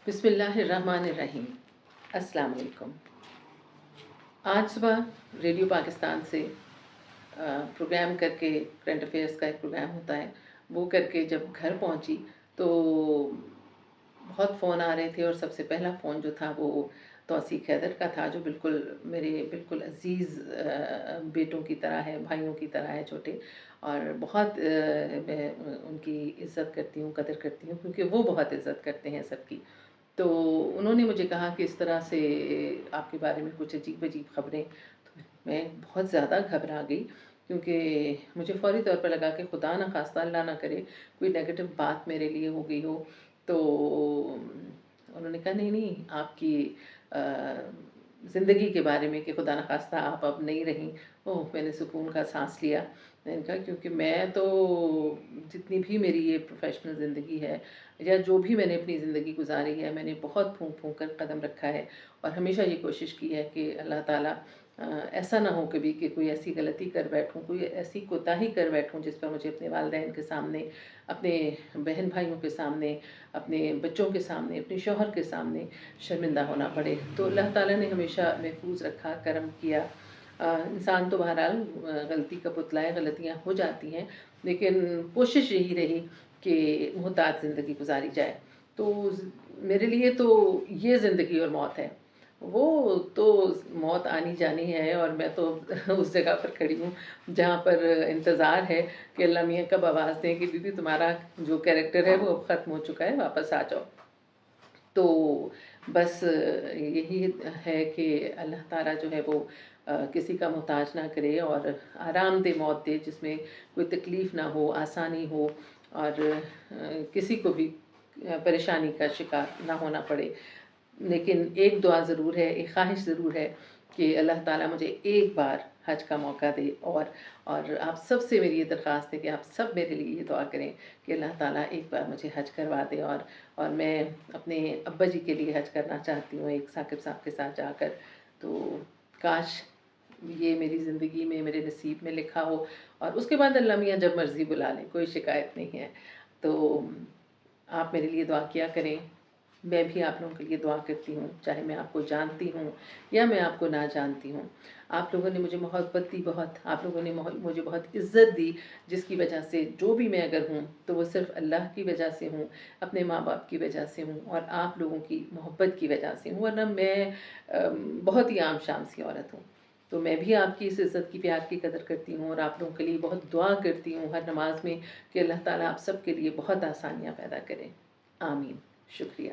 بسم اللہ الرحمن الرحیم۔ السلام علیکم۔ آج صبح ریڈیو پاکستان سے پروگرام کر کے، کرنٹ افیئرس کا ایک پروگرام ہوتا ہے، وہ کر کے جب گھر پہنچی تو بہت فون آ رہے تھے، اور سب سے پہلا فون جو تھا وہ توصیق حیدر کا تھا، جو میرے بالکل عزیز بیٹوں کی طرح ہے، بھائیوں کی طرح ہے چھوٹے، اور بہت میں ان کی عزت کرتی ہوں، قدر کرتی ہوں، کیونکہ وہ بہت عزت کرتے ہیں سب کی۔ تو انہوں نے مجھے کہا کہ اس طرح سے آپ کے بارے میں کچھ عجیب عجیب خبریں، تو میں بہت زیادہ گھبرا گئی، کیونکہ مجھے فوری طور پر لگا کہ خدا نہ خواستہ، اللہ نہ کرے کوئی نیگیٹو بات میرے لیے ہو گئی ہو۔ تو انہوں نے کہا نہیں نہیں، آپ کی زندگی کے بارے میں، کہ خدا نخواستہ آپ اب نہیں رہیں۔ میں نے سکون کا سانس لیا۔ میں نے کہا کیونکہ میں تو جتنی بھی میری یہ پروفیشنل زندگی ہے، یا جو بھی میں نے اپنی زندگی گزاری ہے، میں نے بہت پھونک پھونک کر قدم رکھا ہے، اور ہمیشہ یہ کوشش کی ہے کہ اللہ تعالیٰ ایسا نہ ہو کبھی کہ کوئی ایسی غلطی کر بیٹھوں، کوئی ایسی کوتاہی کر بیٹھوں جس پر مجھے اپنے والدین کے سامنے، اپنے بہن بھائیوں کے سامنے، اپنے بچوں کے سامنے، اپنے شوہر کے سامنے شرمندہ ہونا پڑے۔ تو اللہ تعالیٰ نے ہمیشہ محفوظ رکھا، کرم کیا۔ انسان تو بہرحال غلطی کا پتلا ہے، غلطیاں ہو جاتی ہیں، لیکن کوشش یہی رہی کہ محتاط زندگی گزاری جائے۔ تو میرے لیے تو یہ زندگی اور موت ہے، وہ تو موت آنی جانی ہے، اور میں تو اس جگہ پر کھڑی ہوں جہاں پر انتظار ہے کہ اللہ میاں کب آواز دیں کہ بی تمہارا جو کیریکٹر ہے وہ اب ختم ہو چکا ہے، واپس آ جاؤ۔ تو بس یہی ہے کہ اللہ تعالیٰ جو ہے وہ کسی کا محتاج نہ کرے، اور آرام دہ موت دے، جس میں کوئی تکلیف نہ ہو، آسانی ہو، اور کسی کو بھی پریشانی کا شکار نہ ہونا پڑے۔ لیکن ایک دعا ضرور ہے، ایک خواہش ضرور ہے کہ اللہ تعالیٰ مجھے ایک بار حج کا موقع دے، اور آپ سب سے میری یہ درخواست ہے کہ آپ سب میرے لیے یہ دعا کریں کہ اللہ تعالیٰ ایک بار مجھے حج کروا دے، اور میں اپنے ابا جی کے لیے حج کرنا چاہتی ہوں، ایک ثاقب صاحب کے ساتھ جا کر۔ تو کاش یہ میری زندگی میں، میرے نصیب میں لکھا ہو، اور اس کے بعد اللہ میاں جب مرضی بلا لیں، کوئی شکایت نہیں ہے۔ تو آپ میرے لیے دعا کیا کریں، میں بھی آپ لوگوں کے لیے دعا کرتی ہوں، چاہے میں آپ کو جانتی ہوں یا میں آپ کو نہ جانتی ہوں۔ آپ لوگوں نے مجھے محبت دی بہت، آپ لوگوں نے مجھے بہت عزت دی، جس کی وجہ سے جو بھی میں اگر ہوں تو وہ صرف اللہ کی وجہ سے ہوں، اپنے ماں باپ کی وجہ سے ہوں، اور آپ لوگوں کی محبت کی وجہ سے ہوں، ورنہ میں بہت ہی عام شام سی عورت ہوں۔ تو میں بھی آپ کی اس عزت کی، پیار کی قدر کرتی ہوں، اور آپ لوگوں کے لیے بہت دعا کرتی ہوں ہر نماز میں کہ اللہ تعالیٰ آپ سب کے لیے بہت آسانیاں پیدا کریں۔ آمین۔ شکریہ۔